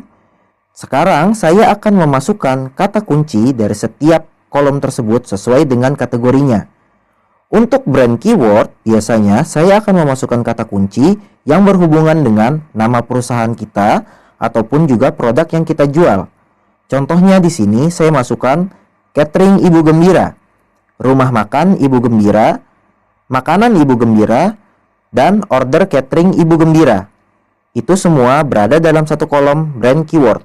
Sekarang, saya akan memasukkan kata kunci dari setiap kolom tersebut sesuai dengan kategorinya. Untuk brand keyword, biasanya saya akan memasukkan kata kunci yang berhubungan dengan nama perusahaan kita ataupun juga produk yang kita jual. Contohnya di sini saya masukkan catering Ibu Gembira, rumah makan Ibu Gembira, makanan Ibu Gembira, dan order catering Ibu Gembira. Itu semua berada dalam satu kolom brand keyword.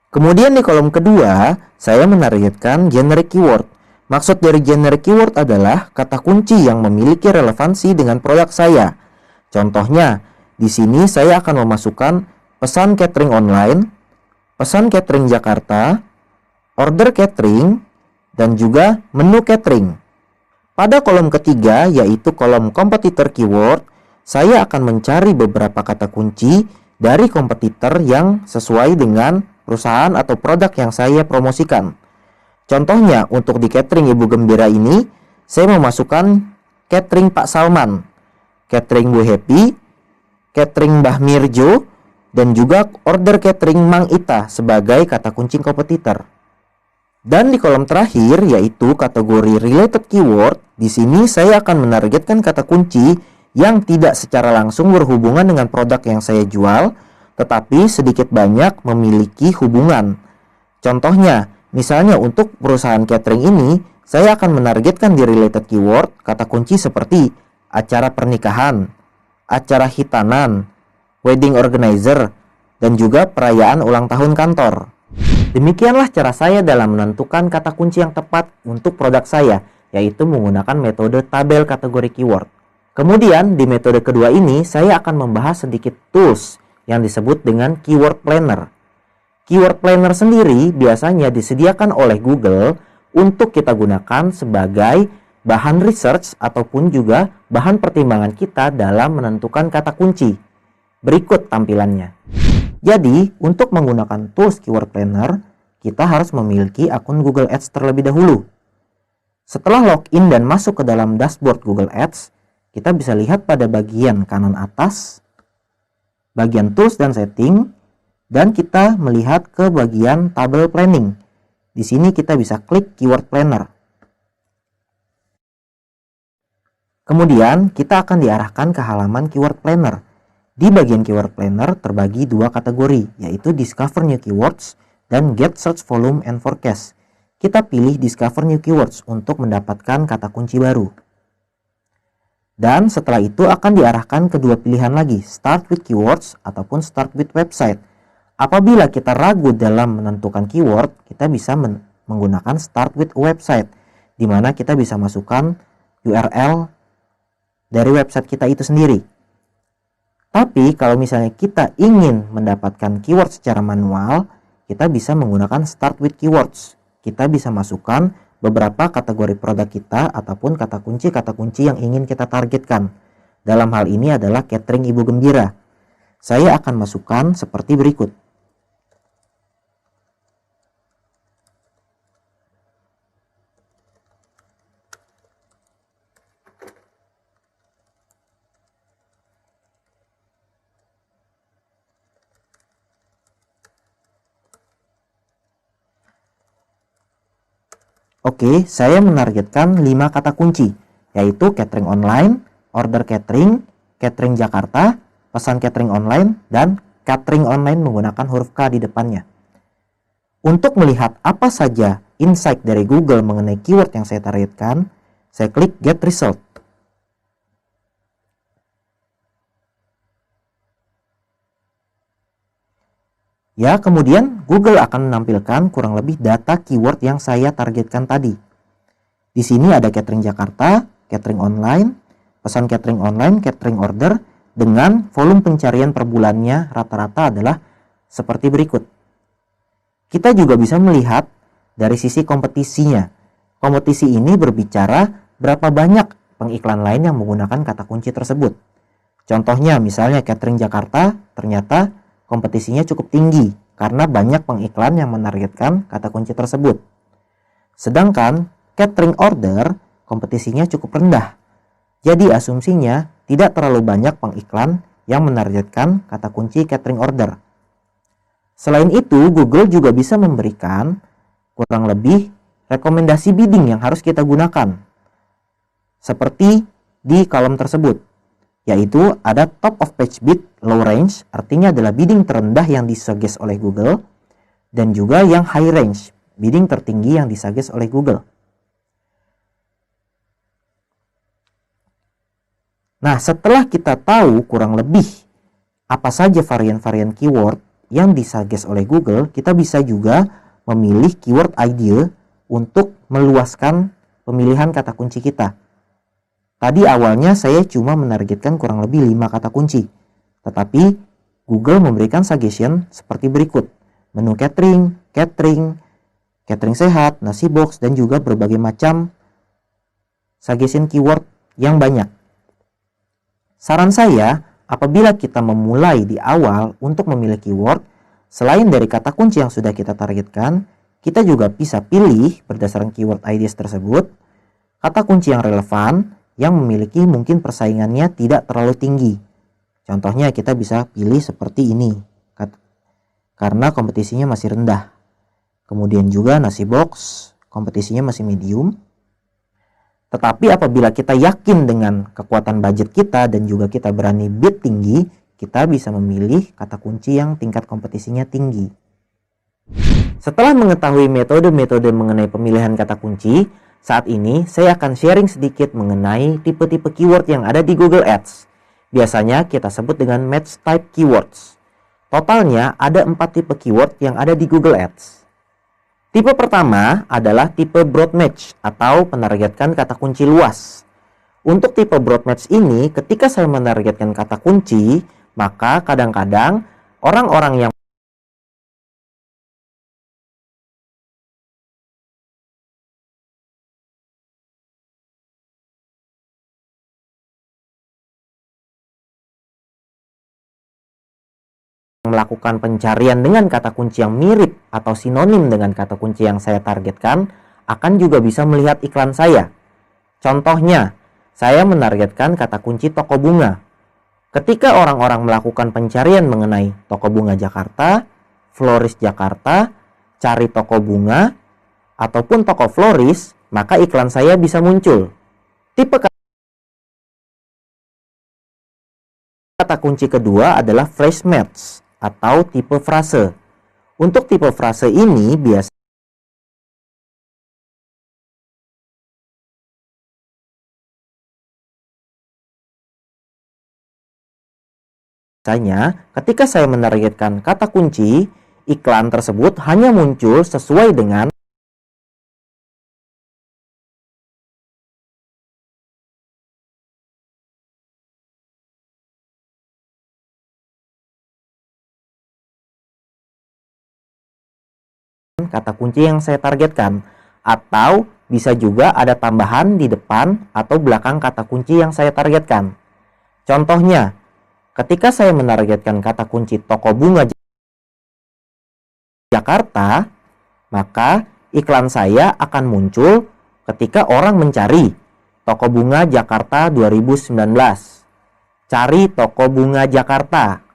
Kemudian di kolom kedua, saya menargetkan generic keyword. Maksud dari generic keyword adalah kata kunci yang memiliki relevansi dengan produk saya. Contohnya, di sini saya akan memasukkan pesan catering online, pesan catering Jakarta, order catering, dan juga menu catering. Pada kolom ketiga, yaitu kolom competitor keyword, saya akan mencari beberapa kata kunci dari kompetitor yang sesuai dengan perusahaan atau produk yang saya promosikan. Contohnya, untuk di catering Ibu Gembira ini, saya memasukkan catering Pak Salman, catering Bu Happy, catering Mbah Mirjo, dan juga order catering Mang Ita sebagai kata kunci kompetitor. Dan di kolom terakhir, yaitu kategori related keyword, di sini saya akan menargetkan kata kunci yang tidak secara langsung berhubungan dengan produk yang saya jual, tetapi sedikit banyak memiliki hubungan. Contohnya, misalnya untuk perusahaan catering ini, saya akan menargetkan di related keyword kata kunci seperti acara pernikahan, acara hitanan, wedding organizer, dan juga perayaan ulang tahun kantor. Demikianlah cara saya dalam menentukan kata kunci yang tepat untuk produk saya, yaitu menggunakan metode tabel kategori keyword. Kemudian di metode kedua ini, saya akan membahas sedikit tools yang disebut dengan keyword planner. Keyword planner sendiri biasanya disediakan oleh Google untuk kita gunakan sebagai bahan research ataupun juga bahan pertimbangan kita dalam menentukan kata kunci. Berikut tampilannya. Jadi, untuk menggunakan tools keyword planner, kita harus memiliki akun Google Ads terlebih dahulu. Setelah login dan masuk ke dalam dashboard Google Ads, kita bisa lihat pada bagian kanan atas, bagian tools dan setting, dan kita melihat ke bagian tabel planning. Di sini kita bisa klik keyword planner. Kemudian kita akan diarahkan ke halaman keyword planner. Di bagian keyword planner terbagi dua kategori, yaitu Discover New Keywords dan Get Search Volume and Forecast. Kita pilih Discover New Keywords untuk mendapatkan kata kunci baru. Dan setelah itu akan diarahkan kedua pilihan lagi, Start with Keywords ataupun Start with Website. Apabila kita ragu dalam menentukan keyword, kita bisa menggunakan Start with Website, di mana kita bisa masukkan URL dari website kita itu sendiri. Tapi kalau misalnya kita ingin mendapatkan keyword secara manual, kita bisa menggunakan Start with Keywords. Kita bisa masukkan beberapa kategori produk kita ataupun kata kunci yang ingin kita targetkan. Dalam hal ini adalah catering Ibu Gembira. Saya akan masukkan seperti berikut. Oke, saya menargetkan 5 kata kunci, yaitu catering online, order catering, catering Jakarta, pesan catering online, dan catering online menggunakan huruf K di depannya. Untuk melihat apa saja insight dari Google mengenai keyword yang saya targetkan, saya klik Get Result. Ya, kemudian Google akan menampilkan kurang lebih data keyword yang saya targetkan tadi. Di sini ada catering Jakarta, catering online, pesan catering online, catering order, dengan volume pencarian per bulannya rata-rata adalah seperti berikut. Kita juga bisa melihat dari sisi kompetisinya. Kompetisi ini berbicara berapa banyak pengiklan lain yang menggunakan kata kunci tersebut. Contohnya misalnya catering Jakarta, ternyata kompetisinya cukup tinggi karena banyak pengiklan yang menargetkan kata kunci tersebut. Sedangkan catering order kompetisinya cukup rendah. Jadi asumsinya tidak terlalu banyak pengiklan yang menargetkan kata kunci catering order. Selain itu, Google juga bisa memberikan kurang lebih rekomendasi bidding yang harus kita gunakan. Seperti di kolom tersebut, yaitu ada top of page bid low range, artinya adalah bidding terendah yang disuggest oleh Google, dan juga yang high range, bidding tertinggi yang disuggest oleh Google. Nah, setelah kita tahu kurang lebih apa saja varian-varian keyword yang disuggest oleh Google, kita bisa juga memilih keyword idea untuk meluaskan pemilihan kata kunci kita. Tadi awalnya saya cuma menargetkan kurang lebih 5 kata kunci. Tetapi Google memberikan suggestion seperti berikut. Menu catering, catering sehat, nasi box, dan juga berbagai macam suggestion keyword yang banyak. Saran saya, apabila kita memulai di awal untuk memilih keyword, selain dari kata kunci yang sudah kita targetkan, kita juga bisa pilih berdasarkan keyword ideas tersebut, kata kunci yang relevan, yang memiliki mungkin persaingannya tidak terlalu tinggi. Contohnya kita bisa pilih seperti ini, karena kompetisinya masih rendah. Kemudian juga nasi box, kompetisinya masih medium. Tetapi apabila kita yakin dengan kekuatan budget kita dan juga kita berani bid tinggi, kita bisa memilih kata kunci yang tingkat kompetisinya tinggi. Setelah mengetahui metode-metode mengenai pemilihan kata kunci, saat ini saya akan sharing sedikit mengenai tipe-tipe keyword yang ada di Google Ads. Biasanya kita sebut dengan match type keywords. Totalnya ada 4 tipe keyword yang ada di Google Ads. Tipe pertama adalah tipe broad match atau menargetkan kata kunci luas. Untuk tipe broad match ini, ketika saya menargetkan kata kunci, maka kadang-kadang orang-orang yang melakukan pencarian dengan kata kunci yang mirip atau sinonim dengan kata kunci yang saya targetkan akan juga bisa melihat iklan saya. Contohnya, saya menargetkan kata kunci toko bunga. Ketika orang-orang melakukan pencarian mengenai toko bunga Jakarta, florist Jakarta, cari toko bunga, ataupun toko florist, maka iklan saya bisa muncul. Tipe Kata kunci kedua adalah phrase match atau tipe frase. Untuk tipe frase ini biasanya ketika saya menargetkan kata kunci, iklan tersebut hanya muncul sesuai dengan kata kunci yang saya targetkan, atau bisa juga ada tambahan di depan atau belakang kata kunci yang saya targetkan. Contohnya, ketika saya menargetkan kata kunci toko bunga Jakarta, maka iklan saya akan muncul ketika orang mencari toko bunga Jakarta 2019. Cari toko bunga Jakarta.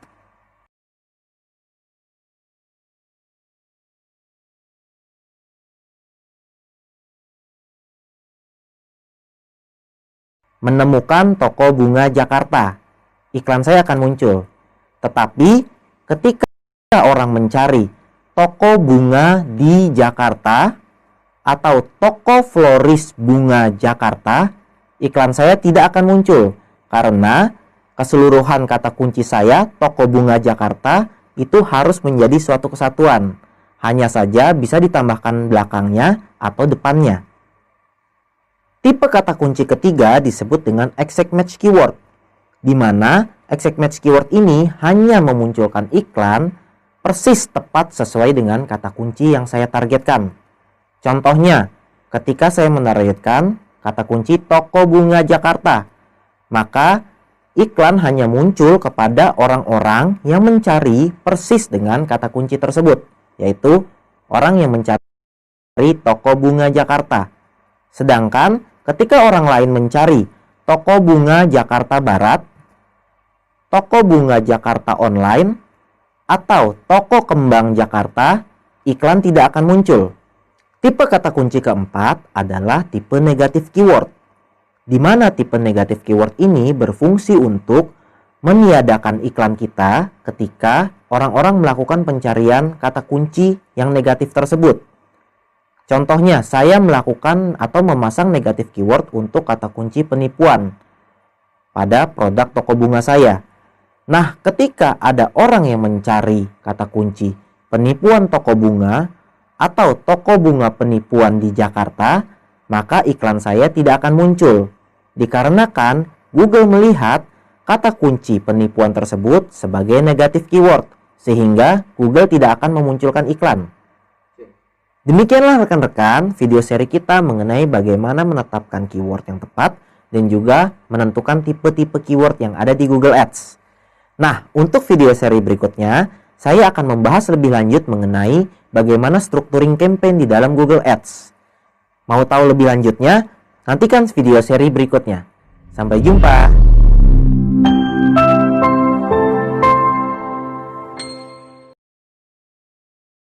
Menemukan toko bunga Jakarta. Iklan saya akan muncul. Tetapi ketika orang mencari toko bunga di Jakarta atau toko floris bunga Jakarta, iklan saya tidak akan muncul karena keseluruhan kata kunci saya toko bunga Jakarta itu harus menjadi suatu kesatuan. Hanya saja bisa ditambahkan belakangnya atau depannya. Tipe kata kunci ketiga disebut dengan exact match keyword, di mana exact match keyword ini hanya memunculkan iklan persis tepat sesuai dengan kata kunci yang saya targetkan. Contohnya, ketika saya menargetkan kata kunci toko bunga Jakarta, maka iklan hanya muncul kepada orang-orang yang mencari persis dengan kata kunci tersebut, yaitu orang yang mencari toko bunga Jakarta. Sedangkan ketika orang lain mencari toko bunga Jakarta Barat, toko bunga Jakarta online, atau toko kembang Jakarta, iklan tidak akan muncul. Tipe kata kunci keempat adalah tipe negatif keyword, di mana tipe negatif keyword ini berfungsi untuk meniadakan iklan kita ketika orang-orang melakukan pencarian kata kunci yang negatif tersebut. Contohnya, saya melakukan atau memasang negatif keyword untuk kata kunci penipuan pada produk toko bunga saya. Nah, ketika ada orang yang mencari kata kunci penipuan toko bunga atau toko bunga penipuan di Jakarta, maka iklan saya tidak akan muncul. Dikarenakan Google melihat kata kunci penipuan tersebut sebagai negatif keyword, sehingga Google tidak akan memunculkan iklan. Demikianlah rekan-rekan video seri kita mengenai bagaimana menetapkan keyword yang tepat dan juga menentukan tipe-tipe keyword yang ada di Google Ads. Nah, untuk video seri berikutnya, saya akan membahas lebih lanjut mengenai bagaimana structuring campaign di dalam Google Ads. Mau tahu lebih lanjutnya? Nantikan video seri berikutnya. Sampai jumpa!